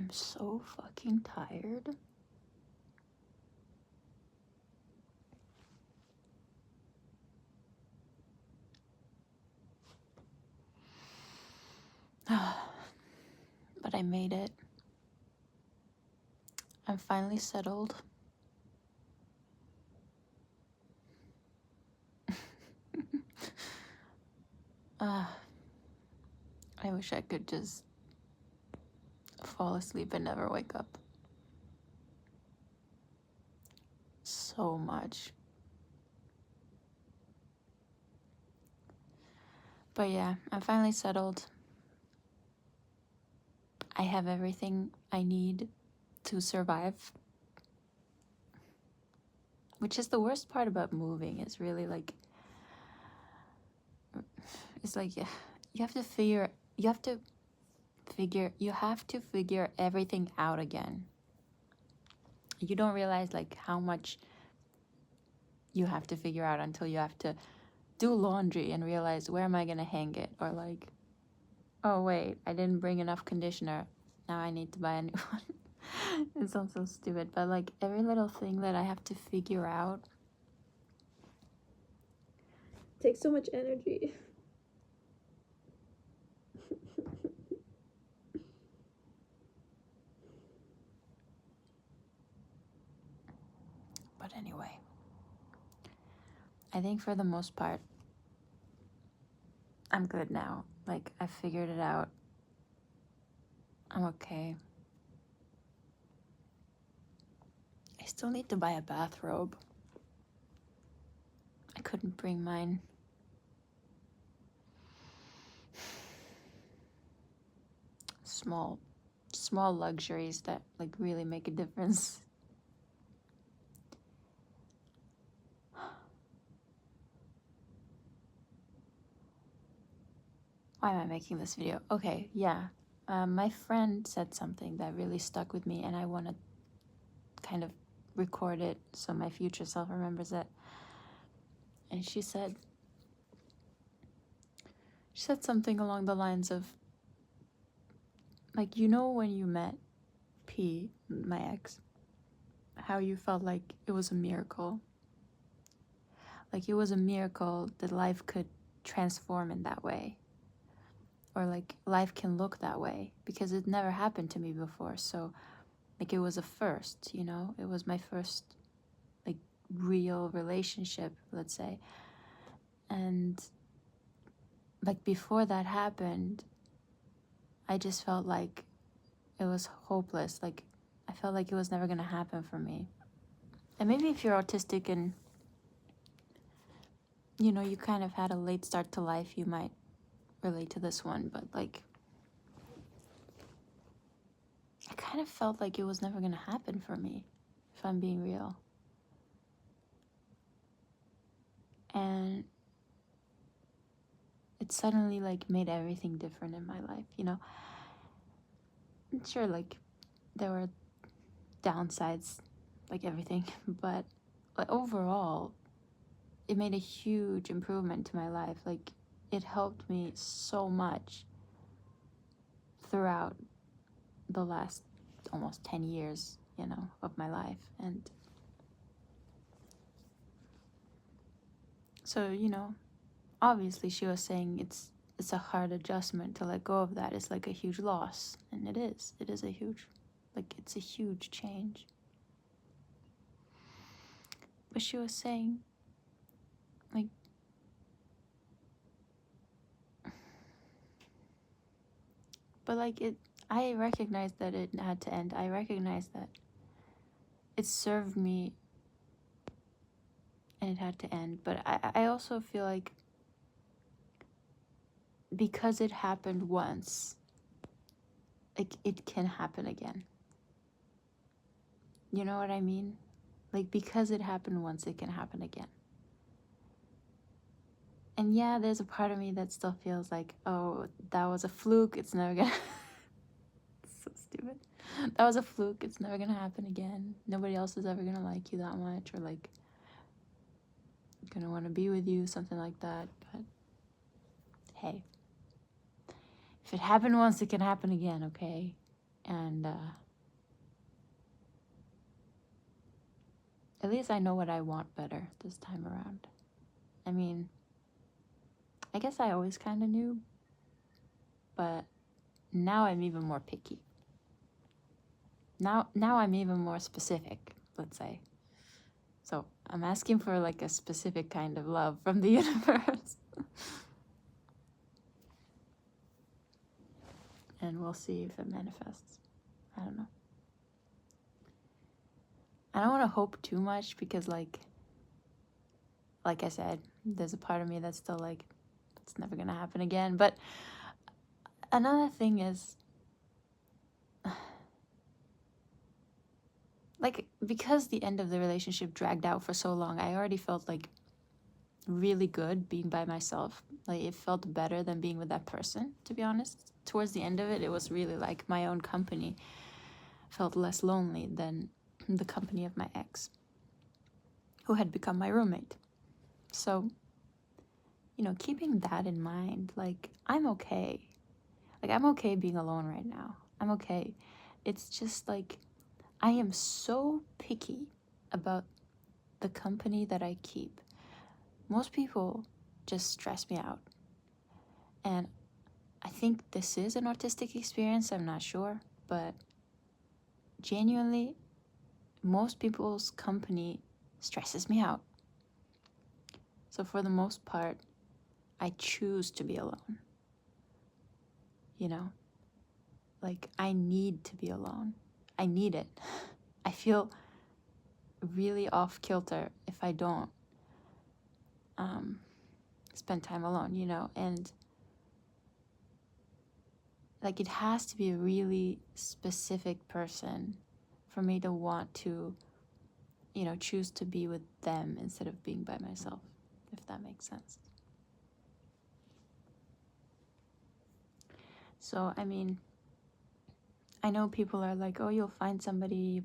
I'm so fucking tired. But I made it. I'm finally settled. I wish I could just fall asleep and never wake up. So much. But yeah, I'm finally settled. I have everything I need to survive. Which is the worst part about moving, is really like, it's like you have to figure everything out again. You don't realize like how much you have to figure out until you have to do laundry and realize, where am I gonna hang it? Or like, oh wait, I didn't bring enough conditioner, now I need to buy a new one. It sounds so stupid, but like every little thing that I have to figure out takes so much energy. But anyway, I think for the most part, I'm good now. Like, I figured it out. I'm okay. I still need to buy a bathrobe. I couldn't bring mine. Small luxuries that like really make a difference. Why am I making this video? Okay, yeah. My friend said something that really stuck with me, and I want to kind of record it so my future self remembers it. And she said something along the lines of, like, you know, when you met P, my ex, how you felt like it was a miracle. Like, it was a miracle that life could transform in that way. Or like life can look that way, because it never happened to me before. So like it was a first, you know, it was my first like real relationship, let's say. And like before that happened, I just felt like it was hopeless. Like I felt like it was never gonna happen for me. And maybe if you're autistic and, you know, you kind of had a late start to life, you might relate to this one. But like, I kind of felt like it was never gonna happen for me, if I'm being real. And it suddenly like made everything different in my life, you know. Sure, like there were downsides, like everything, but like overall it made a huge improvement to my life. Like it helped me so much throughout the last almost 10 years, you know, of my life. And so, you know, obviously she was saying it's a hard adjustment to let go of that. It's like a huge loss, and it is a huge, like, it's a huge change. But she was saying, like, but like I recognized that it had to end. I recognized that it served me and it had to end. But I also feel like because it happened once, it can happen again. You know what I mean? Like, because it happened once, it can happen again. And yeah, there's a part of me that still feels like, oh, that was a fluke. It's never gonna... It's so stupid. That was a fluke. It's never gonna happen again. Nobody else is ever gonna like you that much, or like gonna want to be with you, something like that. But hey, if it happened once, it can happen again, okay? And at least I know what I want better this time around. I mean, I guess I always kind of knew, but now I'm even more picky. Now I'm even more specific, let's say. So I'm asking for like a specific kind of love from the universe. And we'll see if it manifests. I don't know. I don't want to hope too much because like I said, there's a part of me that's still like, it's never gonna happen again. But another thing is, like, because the end of the relationship dragged out for so long, I already felt like really good being by myself. Like, it felt better than being with that person, to be honest. Towards the end of it, it was really like my own company. Felt less lonely than the company of my ex, who had become my roommate. So, you know, keeping that in mind, like, I'm okay. Like, I'm okay being alone right now. I'm okay. It's just like, I am so picky about the company that I keep. Most people just stress me out. And I think this is an autistic experience, I'm not sure. But genuinely, most people's company stresses me out. So for the most part, I choose to be alone. You know? Like, I need to be alone. I need it. I feel really off kilter if I don't spend time alone, you know? And like, it has to be a really specific person for me to want to, you know, choose to be with them instead of being by myself, if that makes sense. So, I mean, I know people are like, oh, you'll find somebody.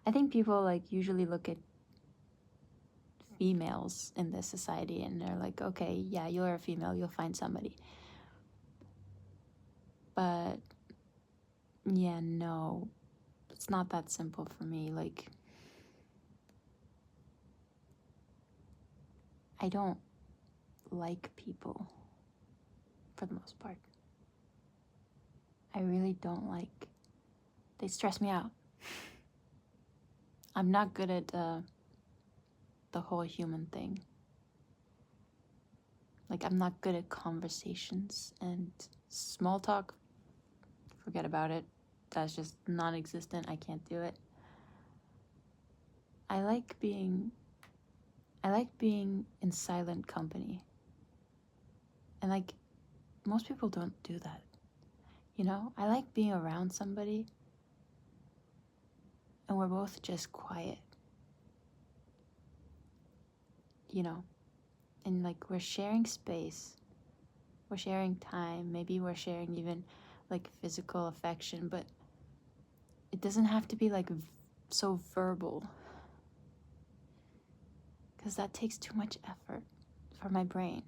I think people like usually look at females in this society and they're like, okay, yeah, you're a female, you'll find somebody. But yeah, no, it's not that simple for me. Like, I don't like people for the most part. I really don't like, they stress me out. I'm not good at the whole human thing. Like, I'm not good at conversations and small talk. Forget about it. That's just non-existent. I can't do it. I like being in silent company. And like, most people don't do that. You know, I like being around somebody and we're both just quiet. You know, and like, we're sharing space. We're sharing time. Maybe we're sharing even like physical affection, but it doesn't have to be like so verbal. Because that takes too much effort for my brain.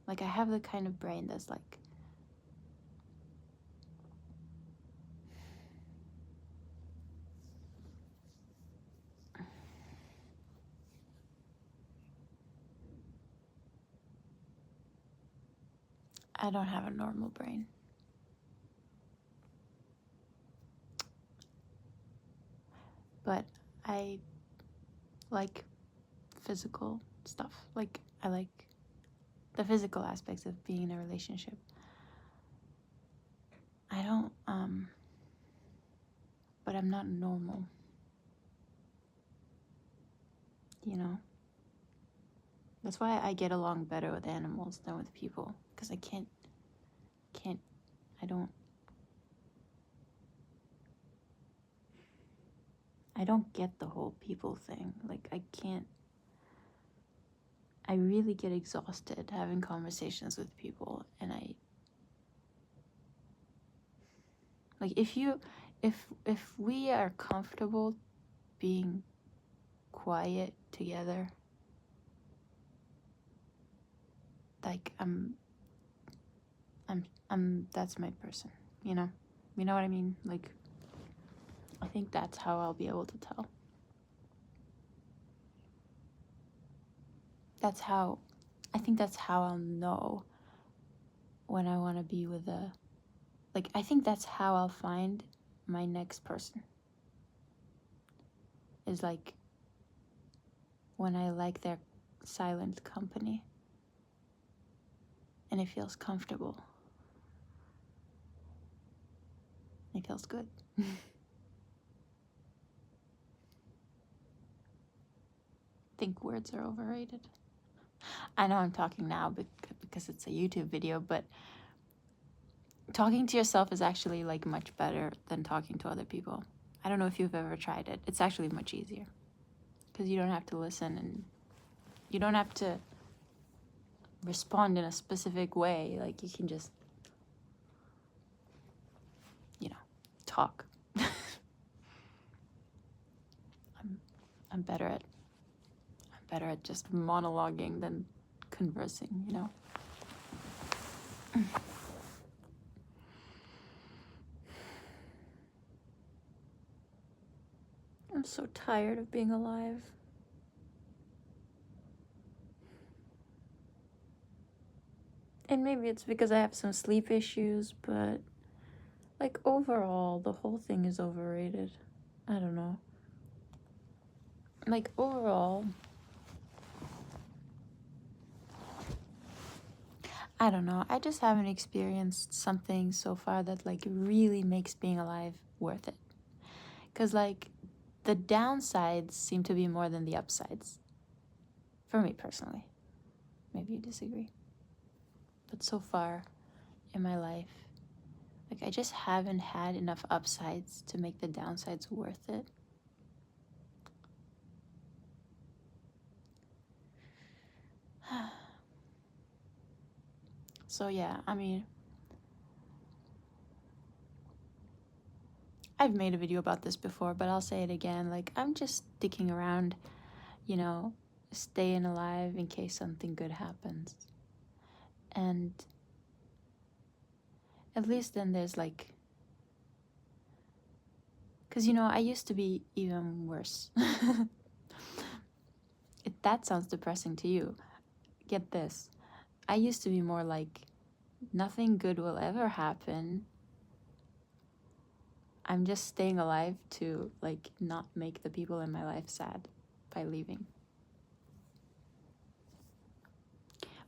Like, I have the kind of brain that's like, I don't have a normal brain. But I like physical stuff. Like, I like the physical aspects of being in a relationship. I don't, but I'm not normal. You know? That's why I get along better with animals than with people. Because I I don't get the whole people thing. Like, I really get exhausted having conversations with people. And like, if we are comfortable being quiet together, like, I'm that's my person, you know? You know what I mean? Like, I think that's how I'll be able to tell. I think that's how I'll know when I want to be with I think that's how I'll find my next person. Is like when I like their silent company and it feels comfortable. It feels good. Think words are overrated. I know I'm talking now because it's a YouTube video, but talking to yourself is actually like much better than talking to other people. I don't know if you've ever tried it. It's actually much easier because you don't have to listen and you don't have to respond in a specific way. Like you can just, talk. I'm better at just monologuing than conversing, I'm so tired of being alive. And maybe it's because I have some sleep issues, but like overall, the whole thing is overrated. I don't know. Like overall, I don't know. I just haven't experienced something so far that like really makes being alive worth it. 'Cause like the downsides seem to be more than the upsides. For me personally. Maybe you disagree. But so far in my life, like I just haven't had enough upsides to make the downsides worth it. So yeah, I mean, I've made a video about this before, but I'll say it again. Like, I'm just sticking around, staying alive in case something good happens. And at least then there's like, because, I used to be even worse. That sounds depressing to you. Get this. I used to be more like, nothing good will ever happen. I'm just staying alive to like not make the people in my life sad by leaving.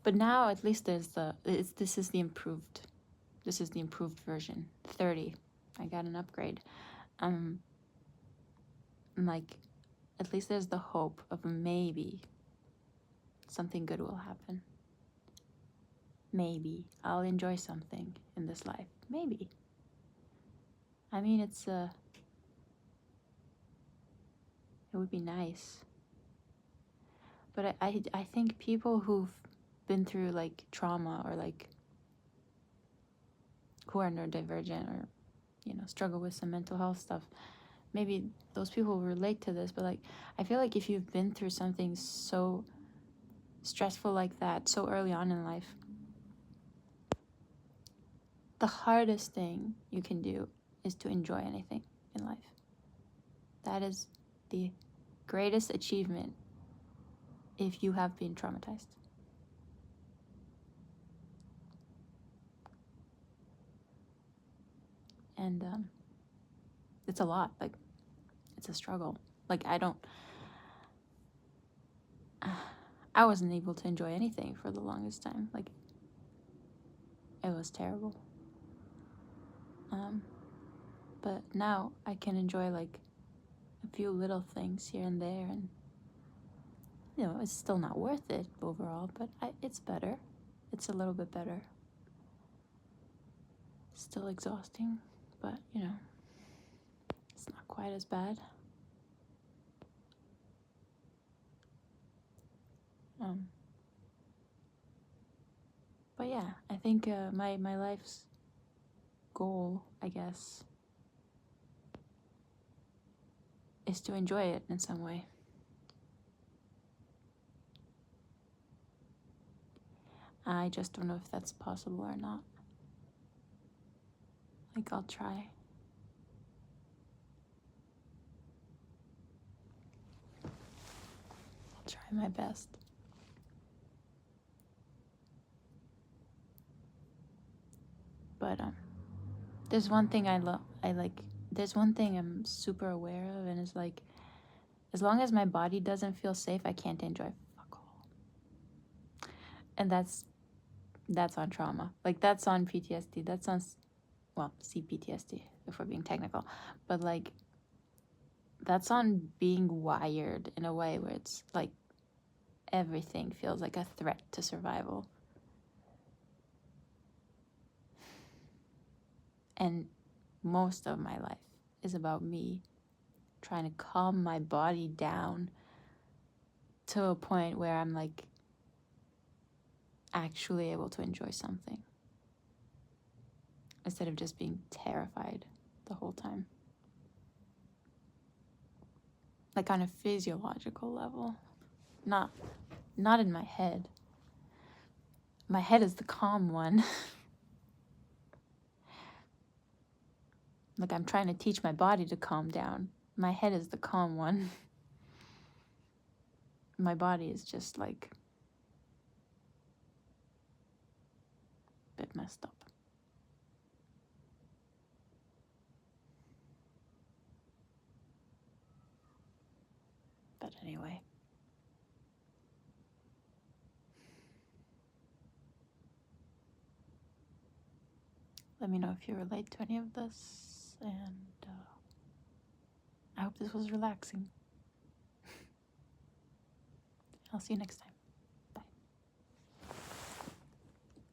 But now at least there's this is the improved version. 30. I got an upgrade. Like at least there's the hope of maybe something good will happen. Maybe I'll enjoy something in this life. Maybe. I mean, it would be nice. But I think people who've been through like trauma or like who are neurodivergent or struggle with some mental health stuff, maybe those people relate to this. But like I feel like if you've been through something so stressful like that so early on in life, the hardest thing you can do is to enjoy anything in life. That is the greatest achievement if you have been traumatized. And it's a lot. Like, it's a struggle. Like, I wasn't able to enjoy anything for the longest time. Like, it was terrible. But now I can enjoy like a few little things here and there, and it's still not worth it overall, but it's better. It's a little bit better. Still exhausting, but it's not quite as bad. But yeah, I think my life's goal, I guess, is to enjoy it in some way. I just don't know if that's possible or not. Like, I'll try. try my best. But there's one thing there's one thing I'm super aware of, and it's like, as long as my body doesn't feel safe, I can't enjoy fuck all. And that's on trauma. Like, that's on PTSD. That's on, well, CPTSD, if we're being technical. But, like, that's on being wired in a way where it's like everything feels like a threat to survival. And most of my life is about me trying to calm my body down to a point where I'm like actually able to enjoy something instead of just being terrified the whole time. Like on a physiological level, not in my head. My head is the calm one. Like, I'm trying to teach my body to calm down. My head is the calm one. My body is just like a bit messed up. But anyway. Let me know if you relate to any of this, and I hope this was relaxing. I'll see you next time.